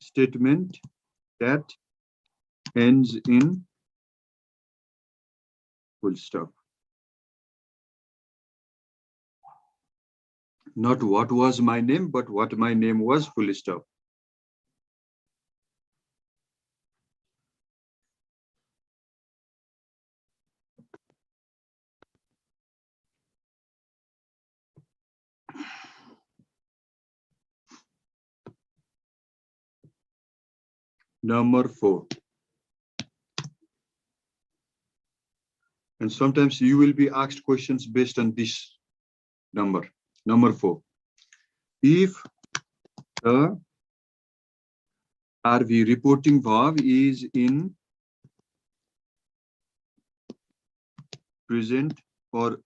statement that ends in full stop. Not what was my name, but what my name was, full stop. Number 4. And sometimes you will be asked questions based on this number. Number 4. If the RV reporting verb is in present or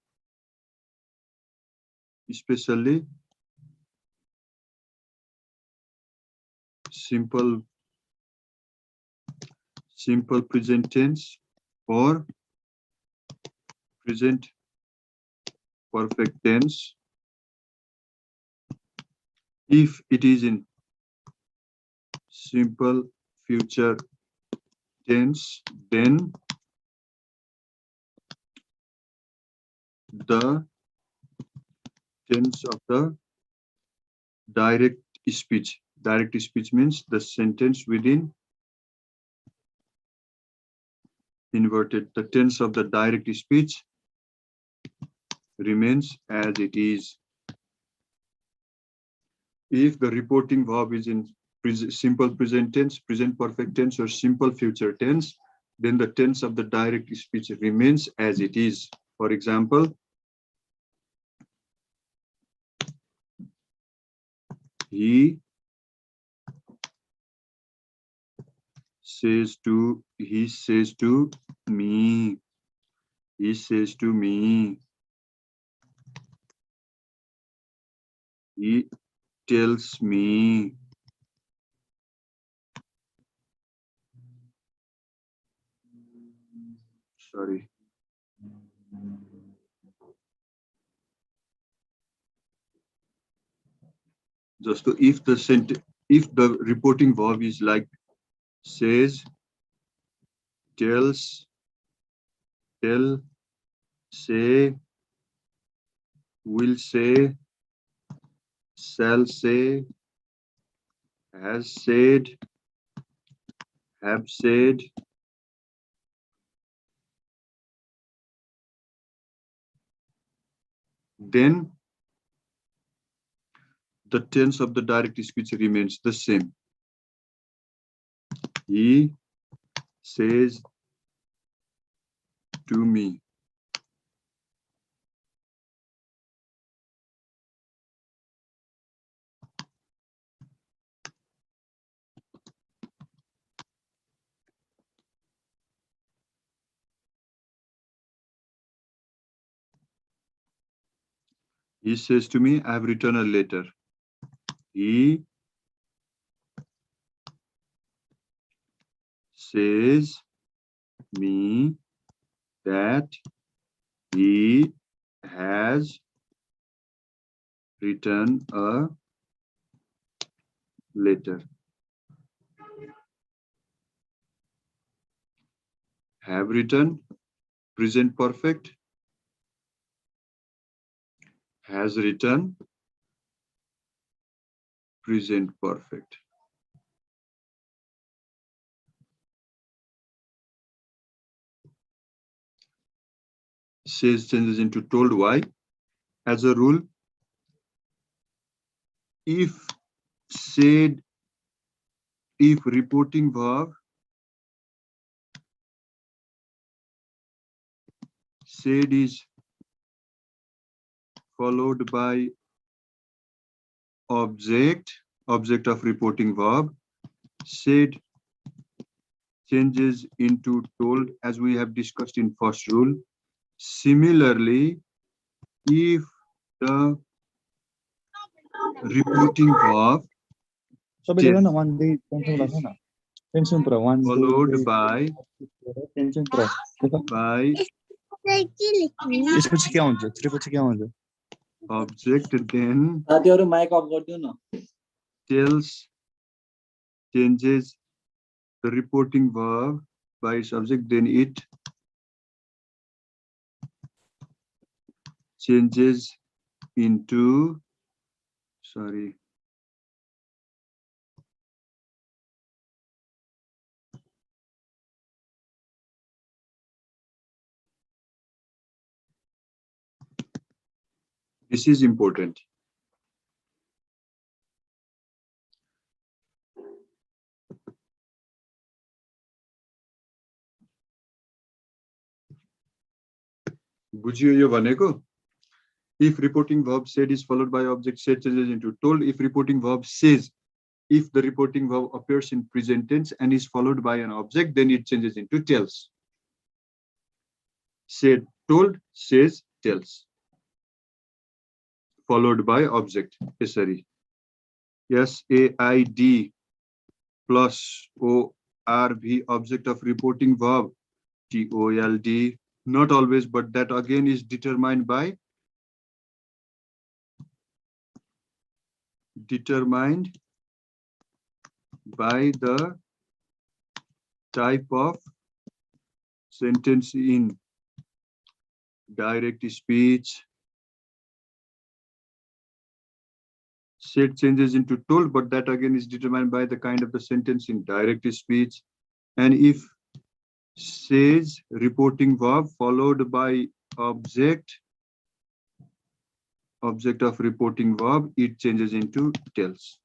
especially simple present tense or present perfect tense, if it is in simple future tense, then the tense of the direct speech. Direct speech means the sentence within inverted. The tense of the direct speech remains as it is. If the reporting verb is in simple present tense, present perfect tense, or simple future tense, then the tense of the direct speech remains as it is. For example, he says to me, he tells me, sorry. Just to, if the reporting verb is like says, tells, tell, say, will say, shall say, has said, have said, then the tense of the direct speech remains the same. He says to me. He says to me, I have written a letter. He says me that he has written a letter. Have written, present perfect. Has written, present perfect. Says changes into told. Why? As a rule, if reporting verb said is followed by object of reporting verb, said changes into told, as we have discussed in first rule. Similarly, if the reporting verb followed by object, then changes the reporting verb by its object, then it changes into, sorry, this is important. बुझियो यो भनेको? If reporting verb said is followed by object, said changes into told. If reporting verb says, if the reporting verb appears in present tense and is followed by an object, then it changes into tells. Said, told, says, tells. Followed by object. Sorry. SAID plus ORV, object of reporting verb. TOLD. Not always, but that again is determined by the type of sentence in direct speech. Said changes into told, but that again is determined by the kind of the sentence in direct speech. And if says reporting verb followed by object of reporting verb, it changes into tells.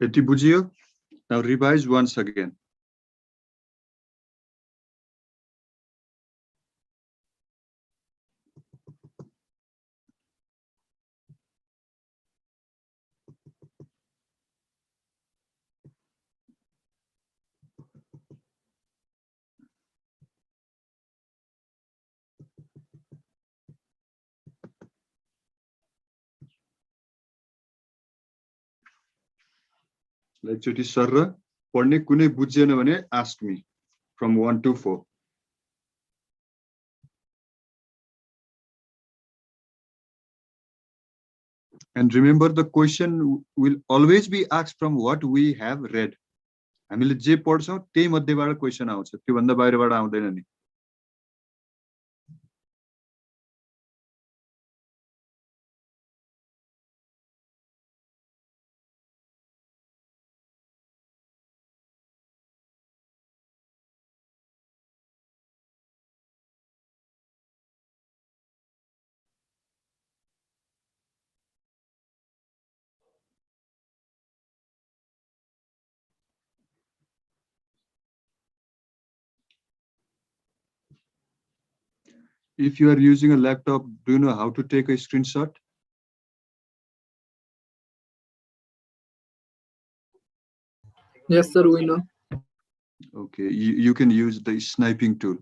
Eti bujhiyo? Now revise once again. एकचोटि sir पढ्ने कुनै बुझेन भने ask me from 1 to 4. And remember, the question will always be asked from what we have read. हामीले जे पढ्छौं त्यही मध्येबाट question आउँछ, त्यो भन्दा बाहिरबाट आउँदैन नि. If you are using a laptop, do you know how to take a screenshot? Yes, sir, we know. Okay, you can use the sniping tool.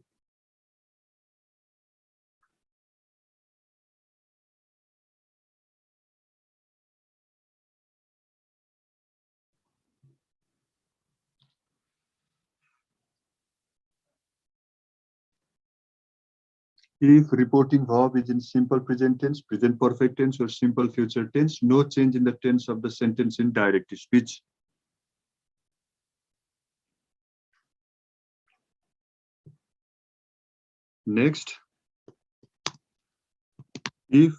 If reporting verb is in simple present tense, present perfect tense, or simple future tense, no change in the tense of the sentence in direct speech. Next, if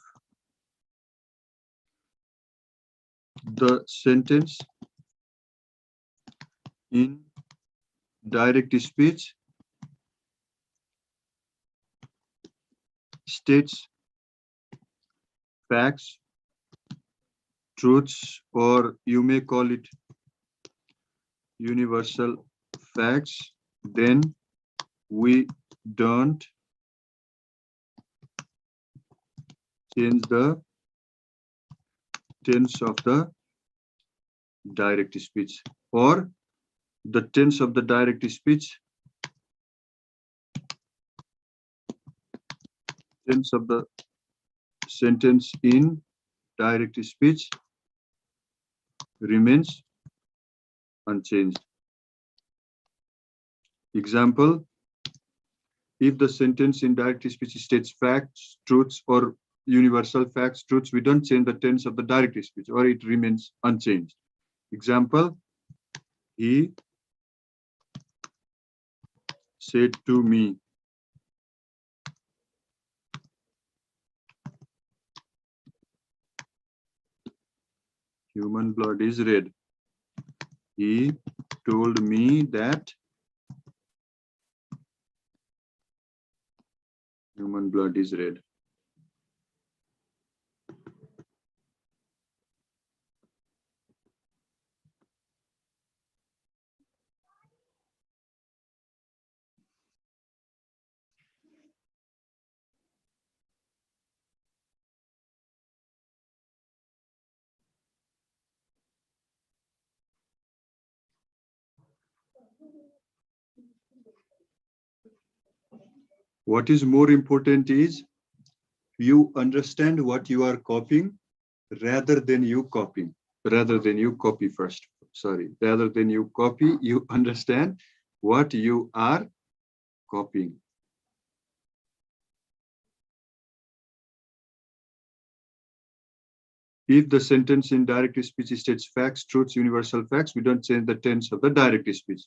the sentence in direct speech states facts, truths, or you may call it universal facts, then we don't change the tense of the direct speech, or the tense of the direct speech, tense of the sentence in direct speech remains unchanged. Example, if the sentence in direct speech states facts, truths, or universal facts, truths, we don't change the tense of the direct speech, or it remains unchanged. Example, he said to me. Human blood is red. He told me that human blood is red. What is more important is you understand what you are copying rather than you copying. Rather than you copy first. Sorry. Rather than you copy, you understand what you are copying. If the sentence in direct speech states facts, truths, universal facts, we don't change the tense of the direct speech.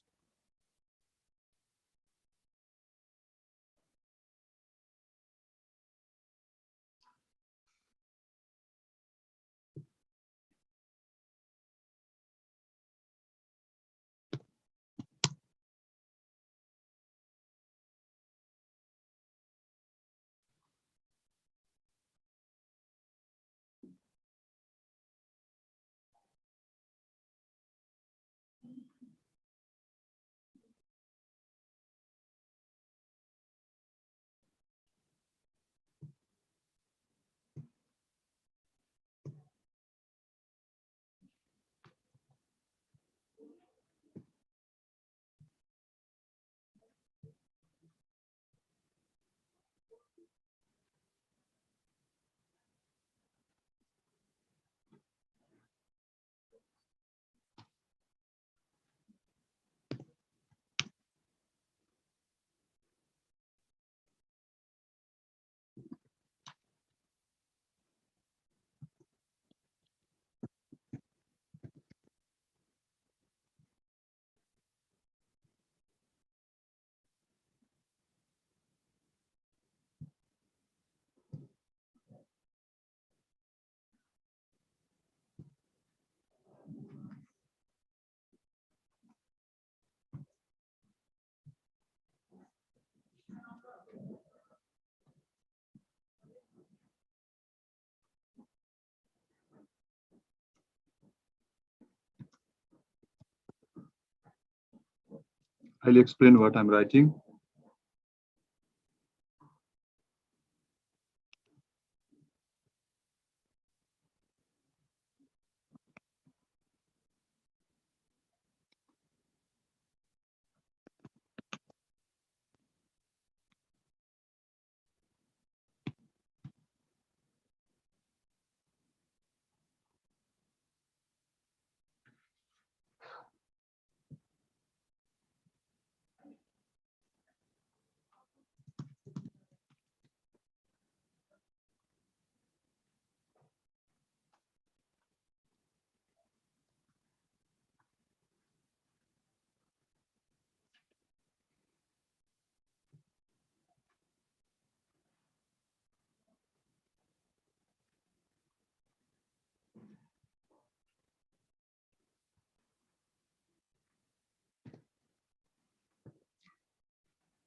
I'll explain what I'm writing.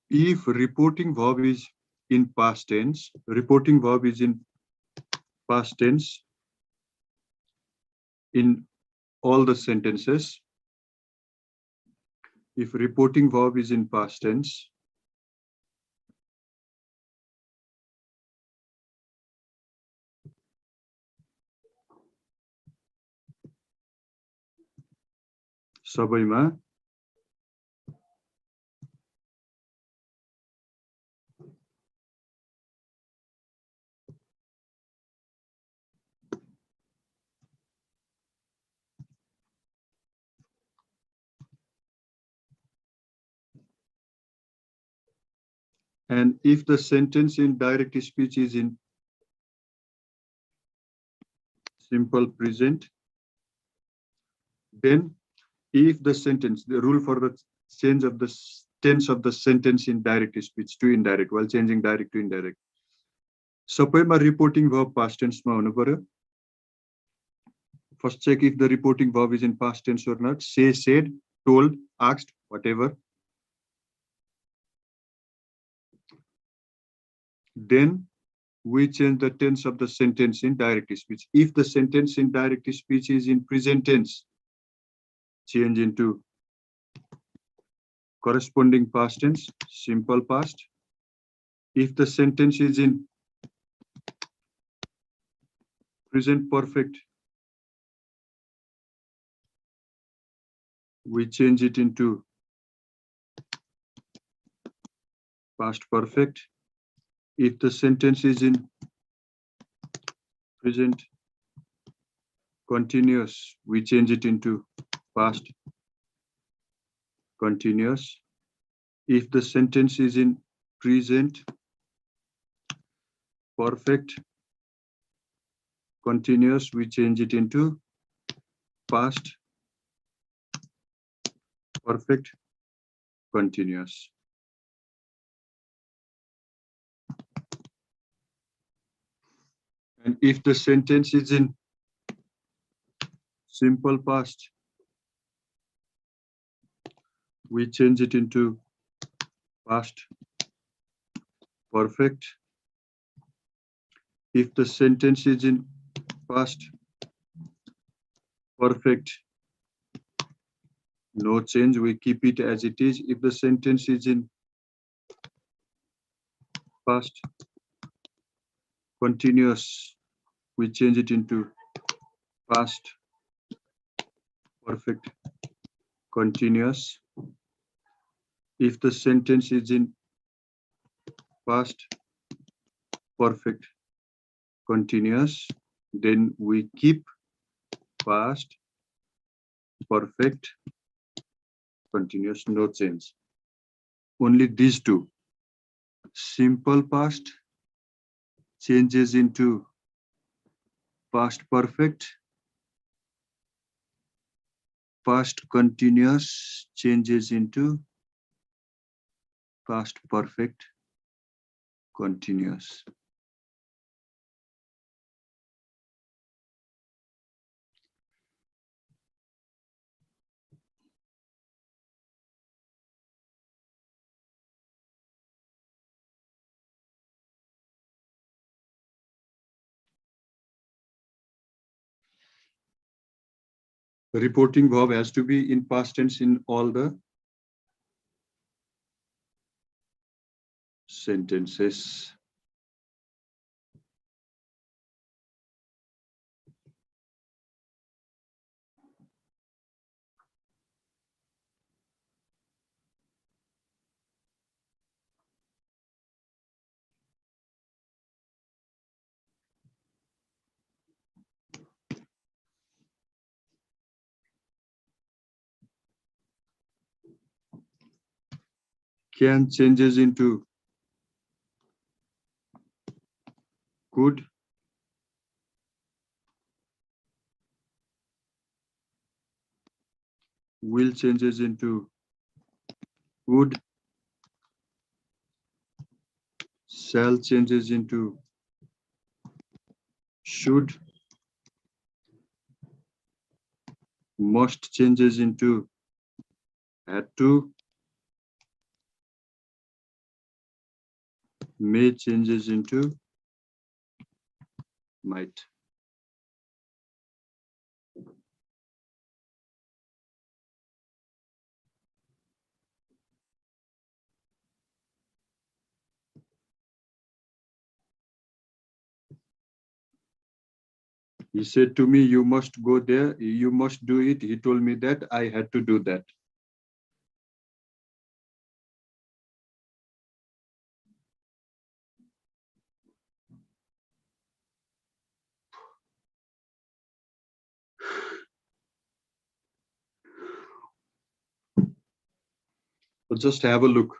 If reporting verb is in past tense, reporting verb is in past tense in all the sentences. If reporting verb is in past tense, सबैमा And if the sentence in direct speech is in simple present, then if the sentence, the rule for the change of the tense of the sentence in direct speech to indirect, while changing direct to indirect, सबैमा reporting verb past tense मा हुनु पर्यो. First check if the reporting verb is in past tense or not. Say, said, told, asked, whatever. Then we change the tense of the sentence in direct speech. If the sentence in direct speech is in present tense, change into corresponding past tense, simple past. If the sentence is in present perfect, we change it into past perfect. If the sentence is in present continuous, we change it into past continuous. If the sentence is in present perfect continuous, we change it into past perfect continuous. And if the sentence is in simple past, we change it into past perfect. If the sentence is in past perfect, no change, we keep it as it is. If the sentence is in past continuous, we change it into past perfect continuous. If the sentence is in past perfect continuous, then we keep past perfect continuous, no change. Only these two. Simple past changes into past perfect. Past continuous changes into past perfect continuous. The reporting verb has to be in past tense in all the sentences. Can changes into could. Will changes into would. Shall changes into should. Must changes into had to. May changes into might. He said to me, you must go there, you must do it. He told me that I had to do that. So just have a look.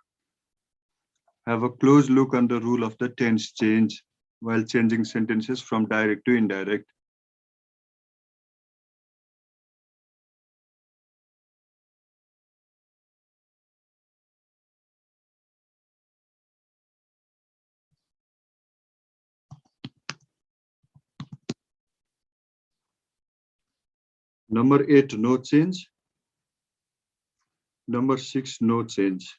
Have a close look on the rule of the tense change while changing sentences from direct to indirect. Number 8, no change. Number 6, no change.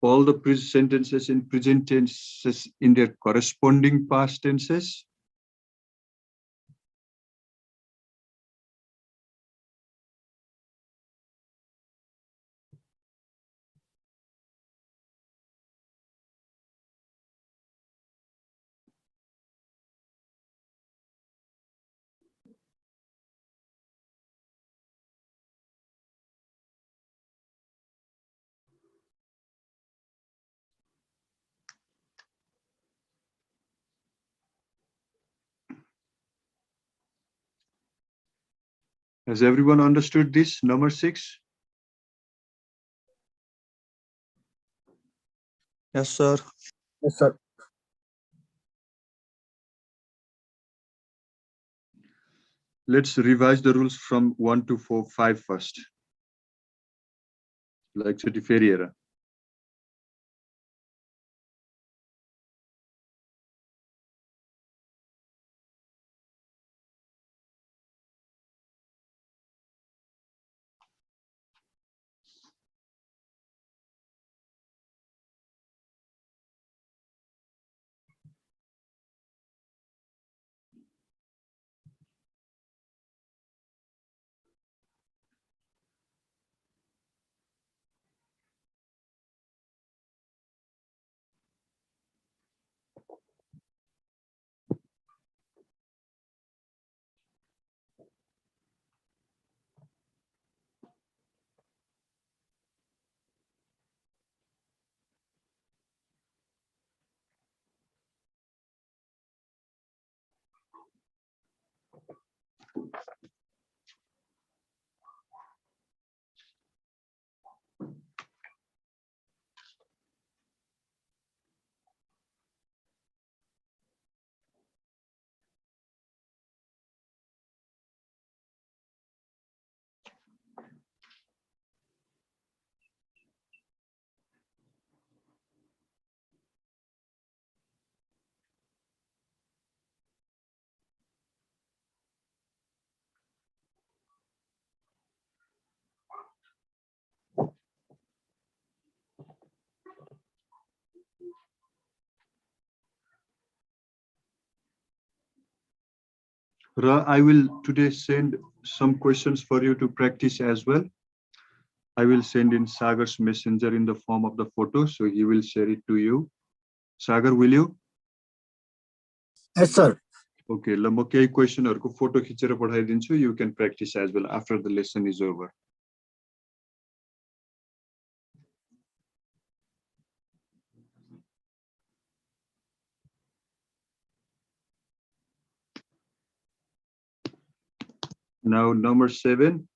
All the sentences in present tenses in their corresponding past tenses. Has everyone understood this? Number 6? Yes, sir. Yes, sir. Let's revise the rules from 1 to 4, 5 first. Like City Ferreira. Ra, I will today send some questions for you to practice as well. I will send in Sagar's messenger in the form of the photo, so he will share it to you. Sagar, will you? Yes, sir. Okay, ल म केही क्वेशनहरुको photo खिचेर पठाइदिन्छु. You can practice as well after the lesson is over. Now, number 7.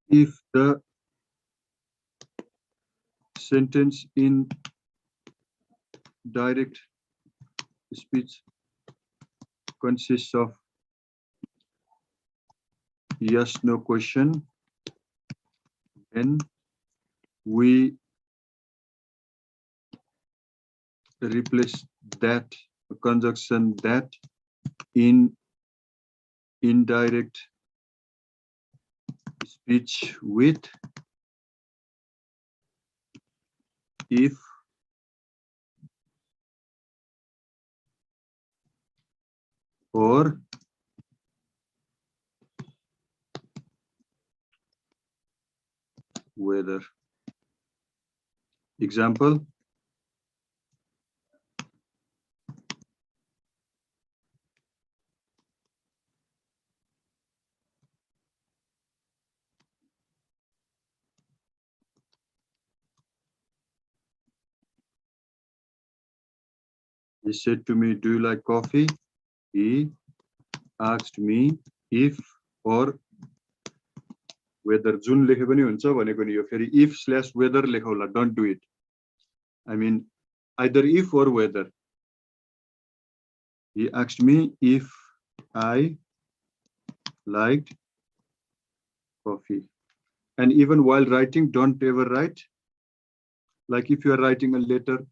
If the sentence in direct speech consists of yes, no question, then we replace that conjunction that in indirect speech with if or whether. Example, he said to me, do you like coffee? He asked me if or weather जुन लेखे पनि हुन्छ भनेको नि यो फेरि if/weather लेखौला, don't do it. I mean either if or whether. He asked me if I liked coffee. And even while writing, don't ever write. Like if you are writing a letter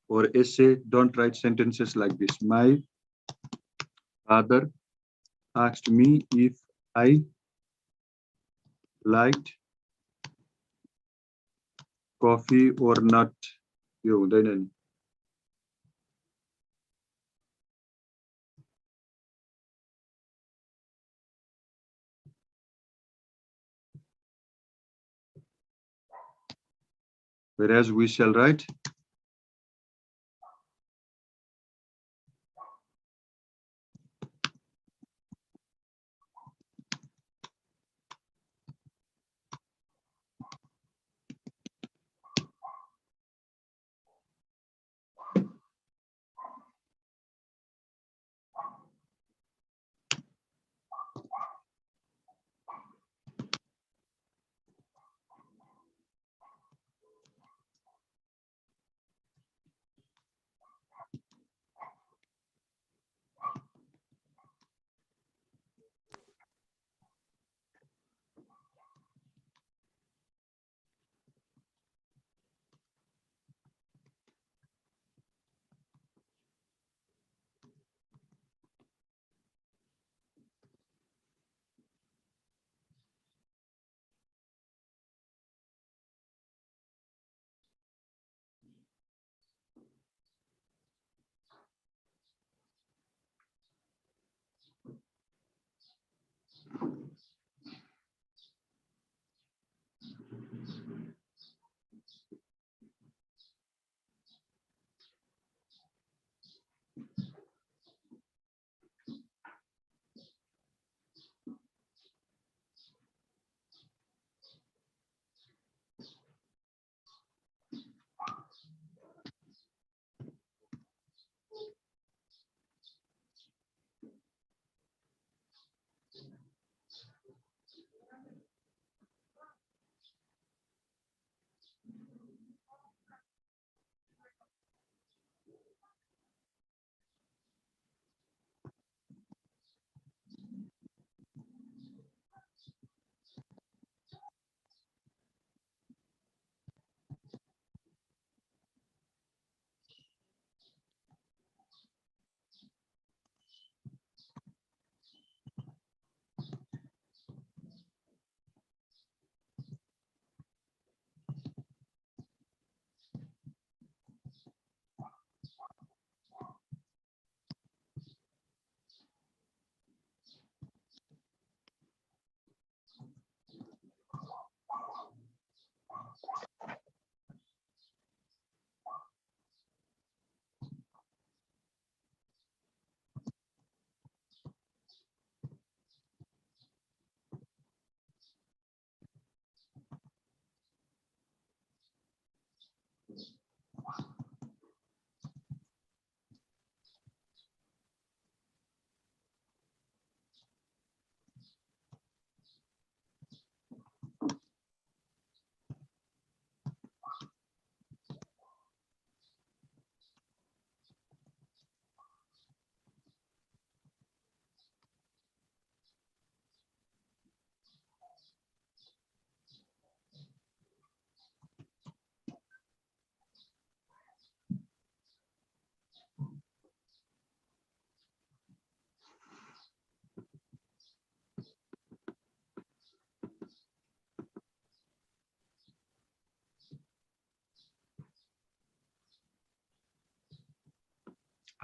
or essay, don't write sentences like this. My father asked me if I liked coffee or not. यो हुँदैन नि. Whereas we shall write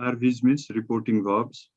RVs means reporting verbs.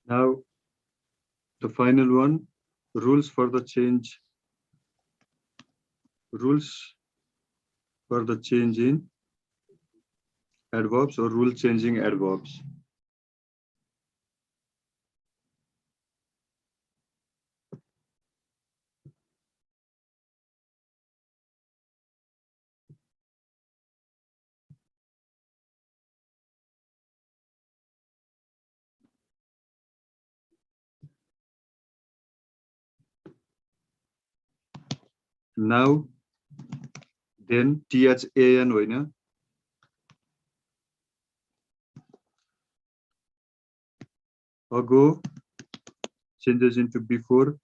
Now, The final one, rules for the change in adverbs or rule changing adverbs. Now, then, THAN होइन. Ago changes into before.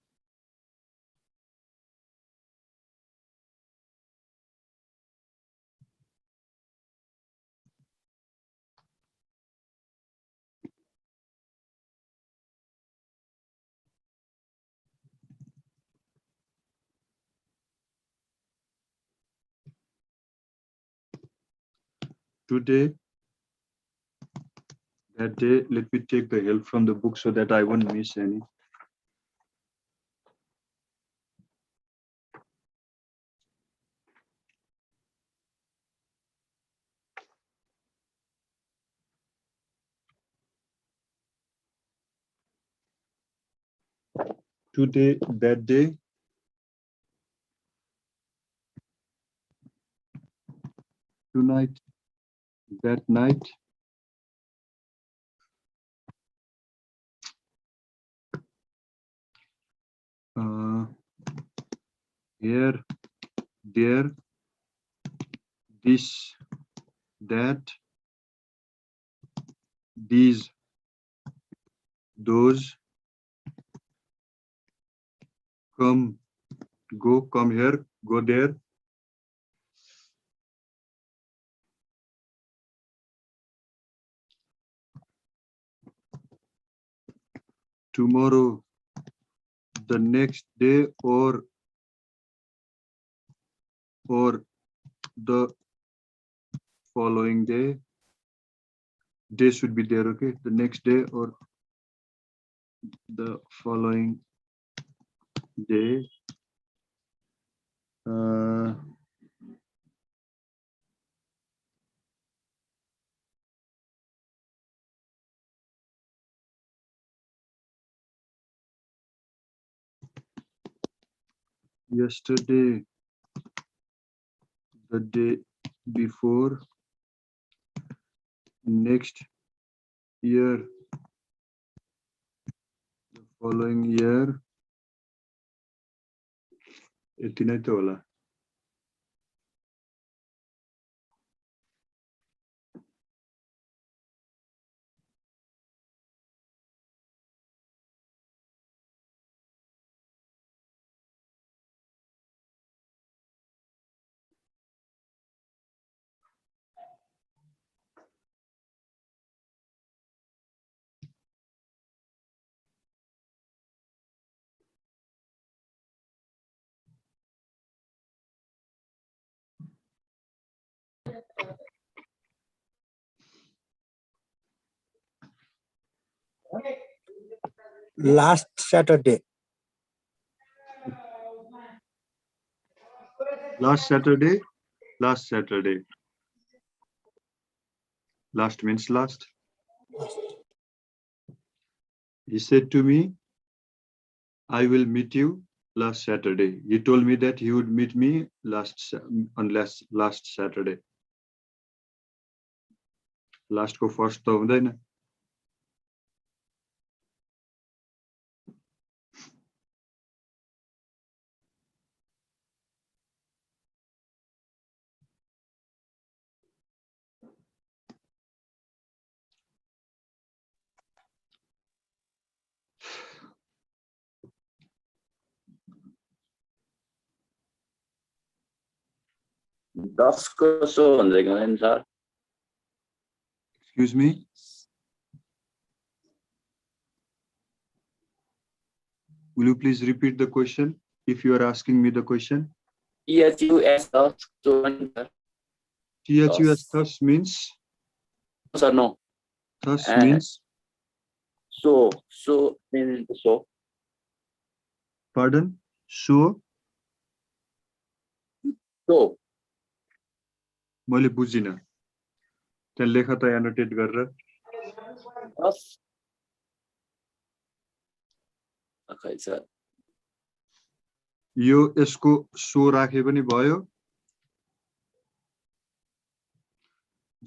Today, that day. Let me take the help from the book so that I won't miss any. Today, that day. Tonight, that night. Here, there, this, that, these, those, come, go, come here, go there. Tomorrow, the next day, or the following day. Day should be there, okay? The next day or the following day. Yesterday, the day before, next year, the following year. यति नै त होला. Last Saturday. Last Saturday. Last means last. He said to me, I will meet you last Saturday. He told me that he would meet me last Saturday. Last को first त हुँदैन. Excuse me. Will you please repeat the question if you are asking me the question? THUS thus means? Sir, no. Thus means? So means so. Pardon? So? So, मैले बुझिन त्यहाँ लेख त annotate गरेर thus. Okay, sir. यो यसको सो राखे पनि भयो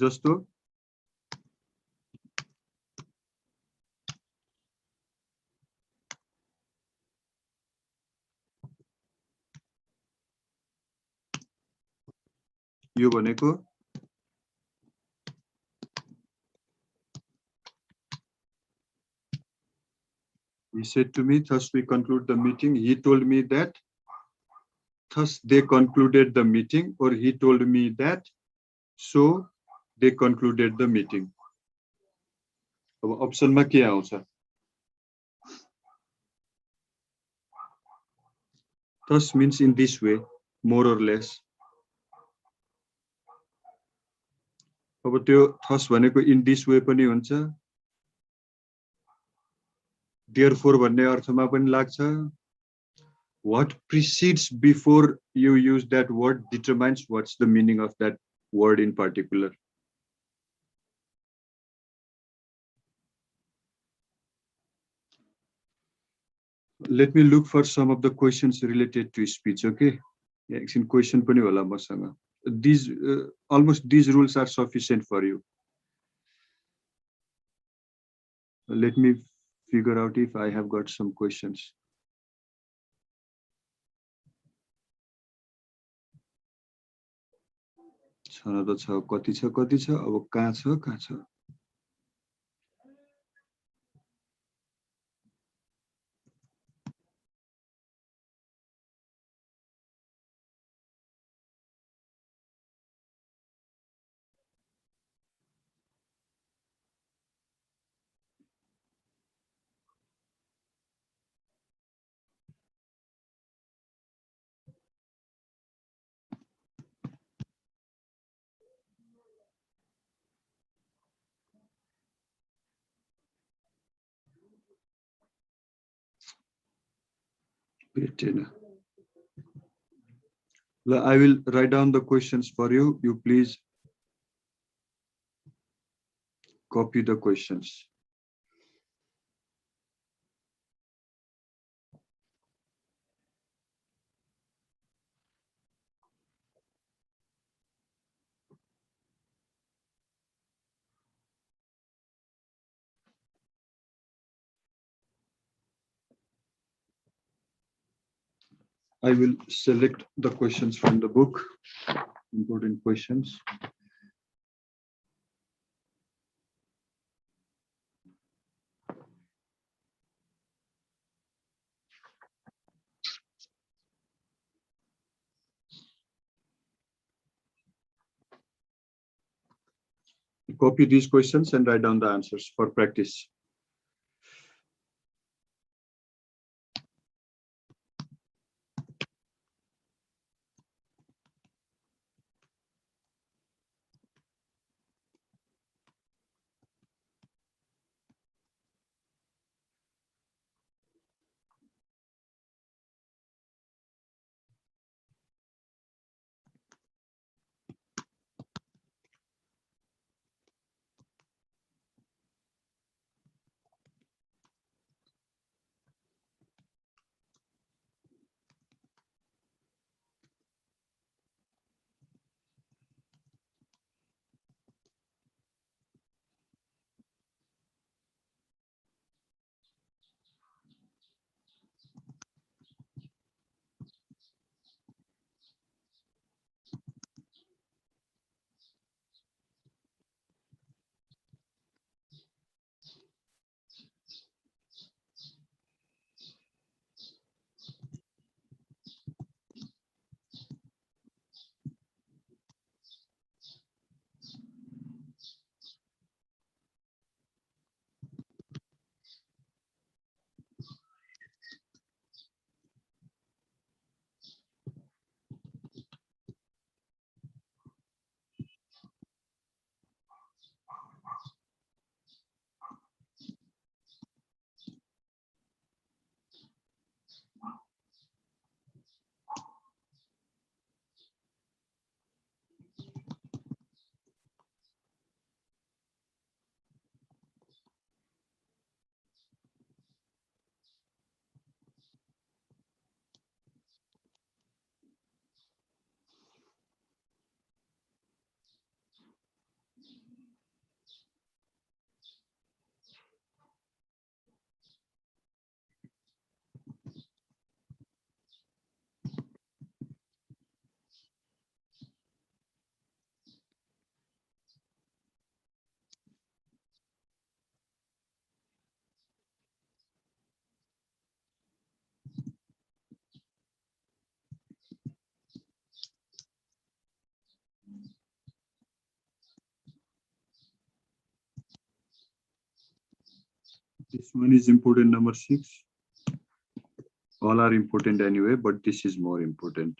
जस्तो यो भनेको he said to me, thus we conclude the meeting. He told me that, thus they concluded the meeting, or he told me that, so they concluded the meeting. अब अप्सनमा के आउँछ? Thus means in this way, more or less. अब त्यो thus भनेको in this way पनि हुन्छ, therefore भन्ने अर्थमा पनि लाग्छ. What precedes before you use that word determines what's the meaning of that word in particular. Let me look for some of the questions related to speech, okay? एकछिन question पनि होला मसँग. These almost these rules are sufficient for you. Let me figure out if I have got some questions. छन त छ कति छ अब कहाँ छ I will write down the questions for you. You please copy the questions. I will select the questions from the book, important questions. Copy these questions and write down the answers for practice. This one is important, number 6. All are important anyway, but this is more important.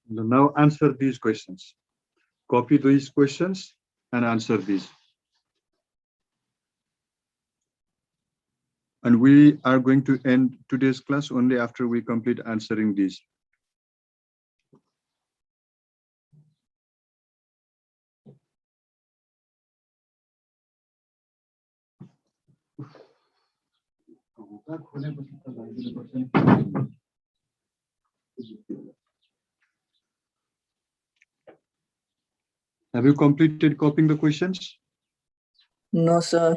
Now answer these questions. Copy these questions and answer these. And we are going to end today's class only after we complete answering these. Have you completed copying the questions? No, sir.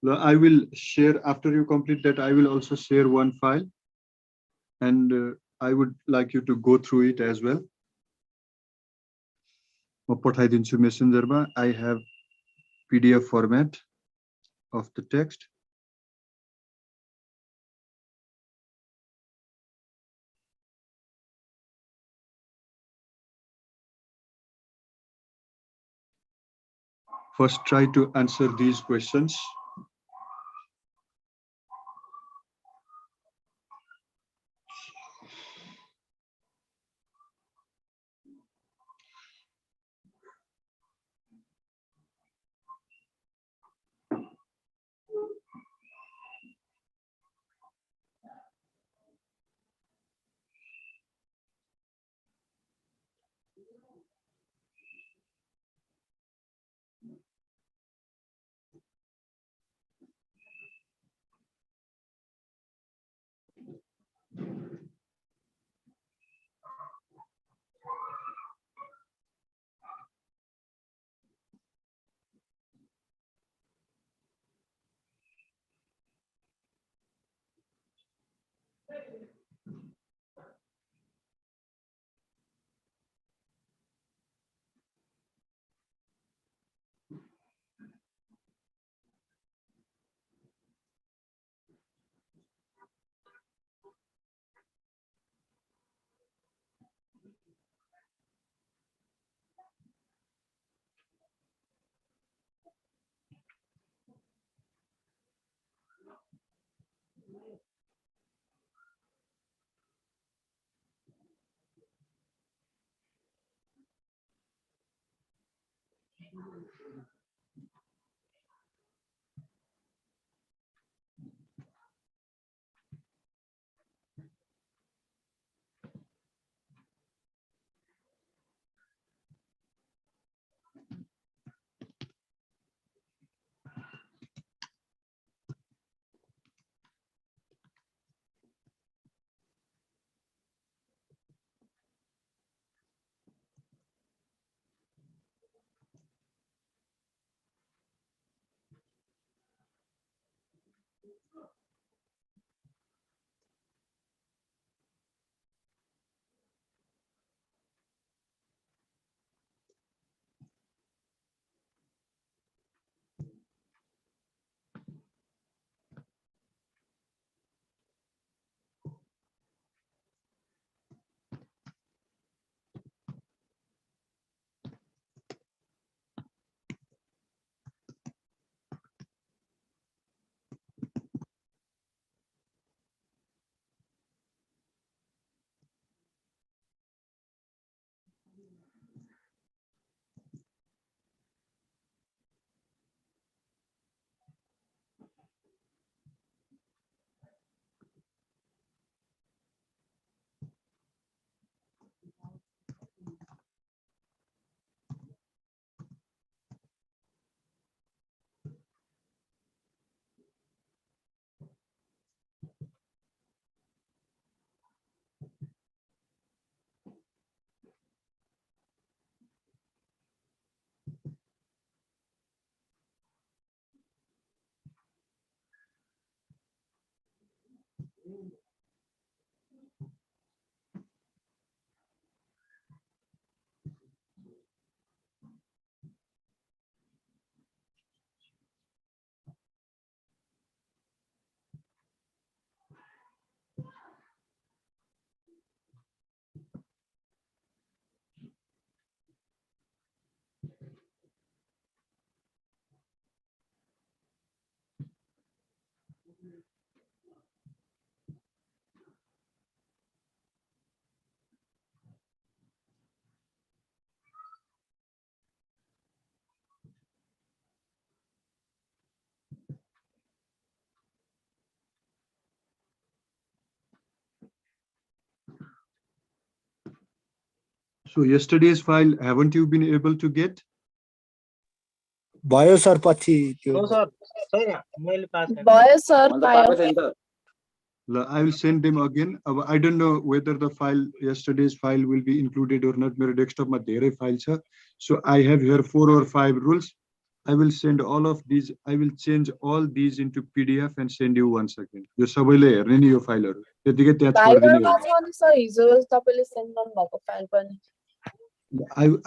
I will share after you complete that. I will also share one file, and I would like you to go through it as well. Messenger. I have PDF format of the text. First, try to answer these questions. So yesterday's file, haven't you been able to get? भयो sir पछि त्यो No, sir. छैन मैले पास गरेँ। भयो sir अन्त पायो पाएको थिएँ नि त I will send them again. I don't know whether the file, yesterday's file will be included or not. My desktop ma धेरै file छ. So I have here 4 or 5 rules. I will send all of these. I will change all these into PDF and send you once again. यो सबैले हेर्ने नि यो फाइलहरु त्यतिकै त्यहाँ छोड्दिने भाइबरमा हो। छ नि सर हिजो तपाईले सेन्ड गर्नु भएको फाइल पनि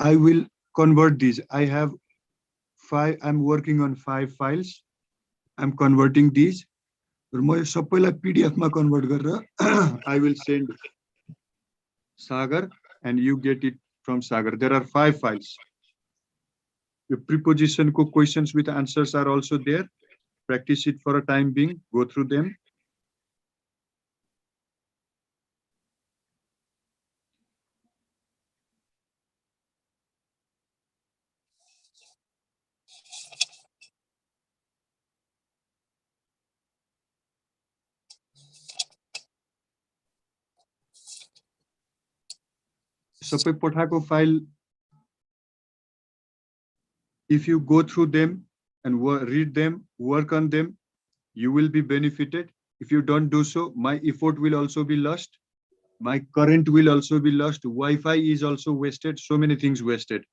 I will convert these. I have 5. I'm working on 5 files. I'm converting these. म यो सबैलाई PDF मा कन्भर्ट गरेर I will send Sagar and you get it from Sagar. There are 5 files. The preposition ko questions with answers are also there. Practice it for a time being. Go through them. सबै पठाएको file, if you go through them and read them, work on them, you will be benefited. If you don't do so, my effort will also be lost. My current will also be lost. Wi-Fi is also wasted. So many things wasted.